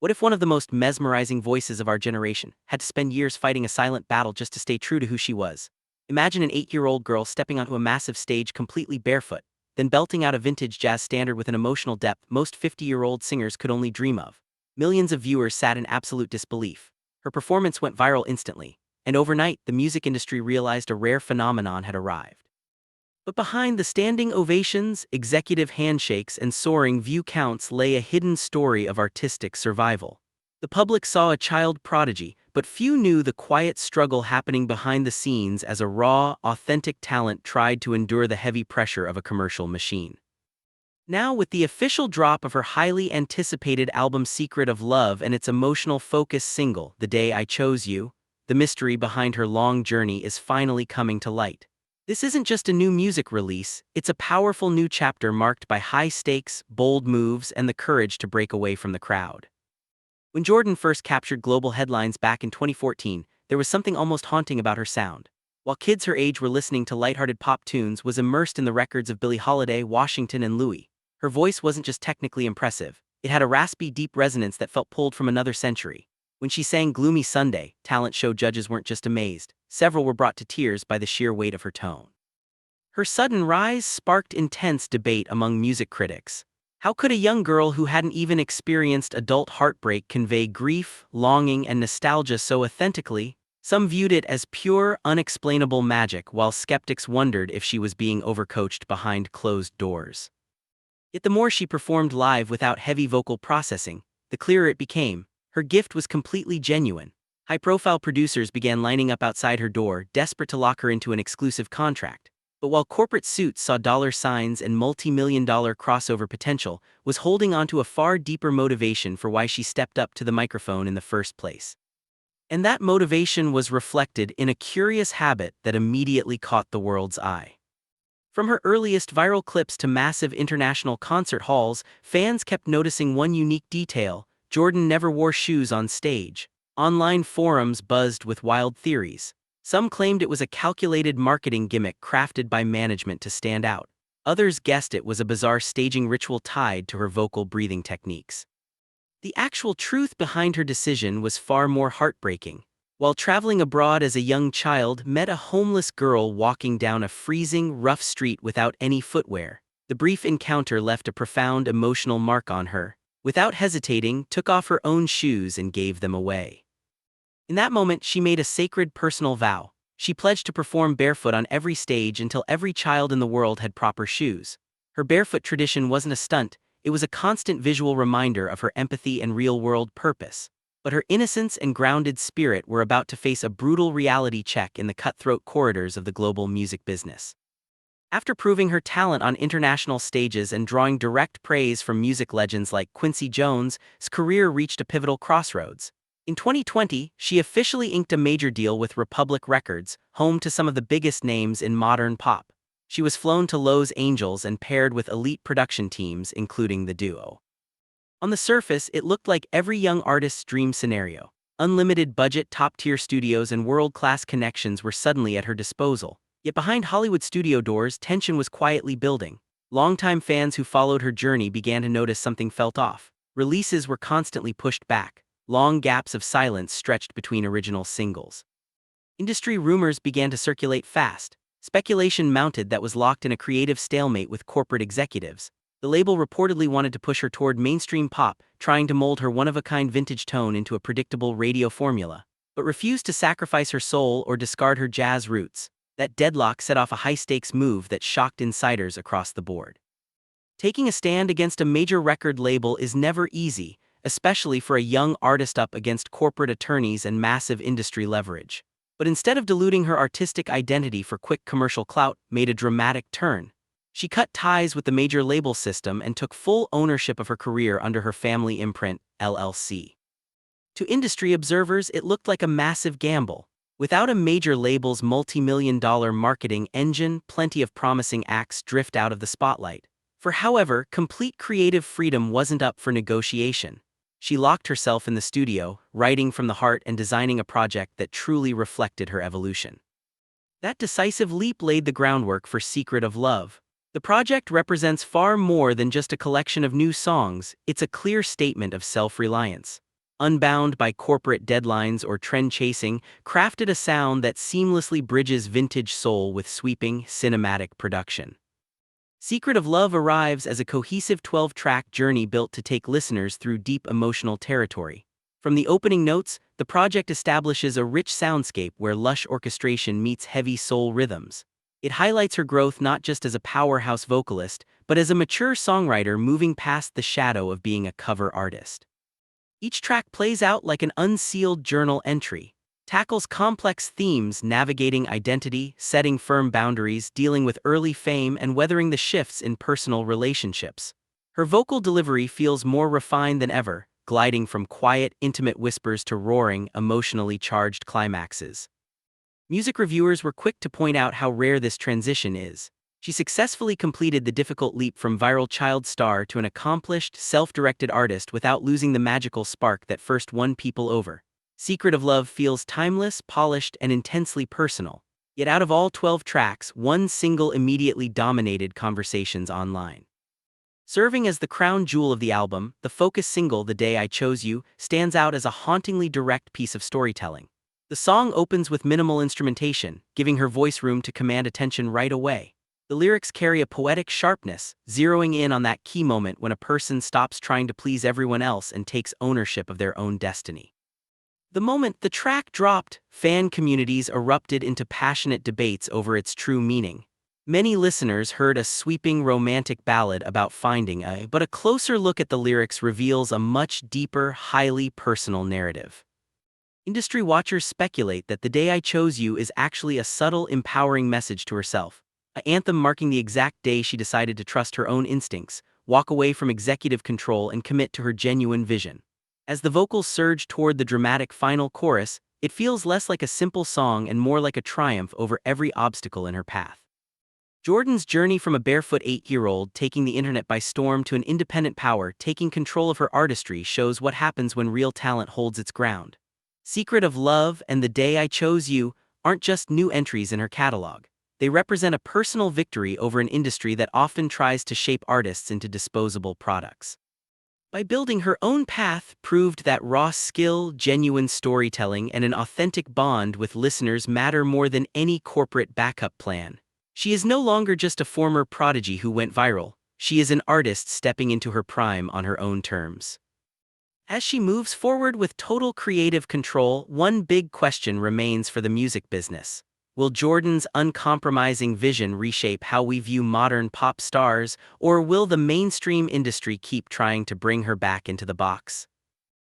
What if one of the most mesmerizing voices of our generation had to spend years fighting a silent battle just to stay true to who she was? Imagine an 8-year-old girl stepping onto a massive stage completely barefoot, then belting out a vintage jazz standard with an emotional depth most 50-year-old singers could only dream of. Millions of viewers sat in absolute disbelief. Her performance went viral instantly, and overnight, the music industry realized a rare phenomenon had arrived. But behind the standing ovations, executive handshakes, and soaring view counts lay a hidden story of artistic survival. The public saw a child prodigy, but few knew the quiet struggle happening behind the scenes as a raw, authentic talent tried to endure the heavy pressure of a commercial machine. Now, with the official drop of her highly anticipated album Secret of Love and its emotional focus single, The Day I Chose You, the mystery behind her long journey is finally coming to light. This isn't just a new music release, it's a powerful new chapter marked by high stakes, bold moves, and the courage to break away from the crowd. When Jordan first captured global headlines back in 2014, there was something almost haunting about her sound. While kids her age were listening to lighthearted pop tunes, was immersed in the records of Billie Holiday, Washington, and Louis. Her voice wasn't just technically impressive, it had a raspy, deep resonance that felt pulled from another century. When she sang Gloomy Sunday, talent show judges weren't just amazed, several were brought to tears by the sheer weight of her tone. Her sudden rise sparked intense debate among music critics. How could a young girl who hadn't even experienced adult heartbreak convey grief, longing, and nostalgia so authentically? Some viewed it as pure, unexplainable magic, while skeptics wondered if she was being overcoached behind closed doors. Yet the more she performed live without heavy vocal processing, the clearer it became. Her gift was completely genuine. High-profile producers began lining up outside her door, desperate to lock her into an exclusive contract. But while corporate suits saw dollar signs and multi-million-dollar crossover potential, was holding onto a far deeper motivation for why she stepped up to the microphone in the first place. And that motivation was reflected in a curious habit that immediately caught the world's eye. From her earliest viral clips to massive international concert halls, fans kept noticing one unique detail: Jordan never wore shoes on stage. Online forums buzzed with wild theories. Some claimed it was a calculated marketing gimmick crafted by management to stand out. Others guessed it was a bizarre staging ritual tied to her vocal breathing techniques. The actual truth behind her decision was far more heartbreaking. While traveling abroad as a young child, met a homeless girl walking down a freezing, rough street without any footwear. The brief encounter left a profound emotional mark on her. Without hesitating, took off her own shoes and gave them away. In that moment, she made a sacred personal vow. She pledged to perform barefoot on every stage until every child in the world had proper shoes. Her barefoot tradition wasn't a stunt, it was a constant visual reminder of her empathy and real-world purpose. But her innocence and grounded spirit were about to face a brutal reality check in the cutthroat corridors of the global music business. After proving her talent on international stages and drawing direct praise from music legends like Quincy Jones, his career reached a pivotal crossroads. In 2020, she officially inked a major deal with Republic Records, home to some of the biggest names in modern pop. She was flown to Los Angeles and paired with elite production teams, including the duo. On the surface, it looked like every young artist's dream scenario. Unlimited budget, top-tier studios, and world-class connections were suddenly at her disposal. Yet behind Hollywood studio doors, tension was quietly building. Longtime fans who followed her journey began to notice something felt off. Releases were constantly pushed back. Long gaps of silence stretched between original singles. Industry rumors began to circulate fast. Speculation mounted that was locked in a creative stalemate with corporate executives. The label reportedly wanted to push her toward mainstream pop, trying to mold her one-of-a-kind vintage tone into a predictable radio formula, but refused to sacrifice her soul or discard her jazz roots. That deadlock set off a high-stakes move that shocked insiders across the board. Taking a stand against a major record label is never easy, especially for a young artist up against corporate attorneys and massive industry leverage. But instead of diluting her artistic identity for quick commercial clout, made a dramatic turn. She cut ties with the major label system and took full ownership of her career under her family imprint, LLC. To industry observers, it looked like a massive gamble. Without a major label's multi-million-dollar marketing engine, plenty of promising acts drift out of the spotlight. However, complete creative freedom wasn't up for negotiation. She locked herself in the studio, writing from the heart and designing a project that truly reflected her evolution. That decisive leap laid the groundwork for Secret of Love. The project represents far more than just a collection of new songs, it's a clear statement of self-reliance. unbound by corporate deadlines or trend chasing, crafted a sound that seamlessly bridges vintage soul with sweeping, cinematic production. Secret of Love arrives as a cohesive 12-track journey built to take listeners through deep emotional territory. From the opening notes, the project establishes a rich soundscape where lush orchestration meets heavy soul rhythms. It highlights her growth not just as a powerhouse vocalist, but as a mature songwriter moving past the shadow of being a cover artist. Each track plays out like an unsealed journal entry, tackles complex themes navigating identity, setting firm boundaries, dealing with early fame, and weathering the shifts in personal relationships. Her vocal delivery feels more refined than ever, gliding from quiet, intimate whispers to roaring, emotionally charged climaxes. Music reviewers were quick to point out how rare this transition is. She successfully completed the difficult leap from viral child star to an accomplished, self-directed artist without losing the magical spark that first won people over. Secret of Love feels timeless, polished, and intensely personal. Yet out of all 12 tracks, one single immediately dominated conversations online. Serving as the crown jewel of the album, the focus single "The Day I Chose You" stands out as a hauntingly direct piece of storytelling. The song opens with minimal instrumentation, giving her voice room to command attention right away. The lyrics carry a poetic sharpness, zeroing in on that key moment when a person stops trying to please everyone else and takes ownership of their own destiny. The moment the track dropped, fan communities erupted into passionate debates over its true meaning. Many listeners heard a sweeping romantic ballad about finding but a closer look at the lyrics reveals a much deeper, highly personal narrative. Industry watchers speculate that "The Day I Chose You" is actually a subtle, empowering message to herself. An anthem marking the exact day she decided to trust her own instincts, walk away from executive control, and commit to her genuine vision. As the vocals surge toward the dramatic final chorus, it feels less like a simple song and more like a triumph over every obstacle in her path. Jordan's journey from a barefoot 8-year-old taking the internet by storm to an independent power taking control of her artistry shows what happens when real talent holds its ground. Secret of Love and "The Day I Chose You" aren't just new entries in her catalog. They represent a personal victory over an industry that often tries to shape artists into disposable products. By building her own path, proved that raw skill, genuine storytelling, and an authentic bond with listeners matter more than any corporate backup plan. She is no longer just a former prodigy who went viral. She is an artist stepping into her prime on her own terms. As she moves forward with total creative control, one big question remains for the music business. Will Jordan's uncompromising vision reshape how we view modern pop stars, or will the mainstream industry keep trying to bring her back into the box?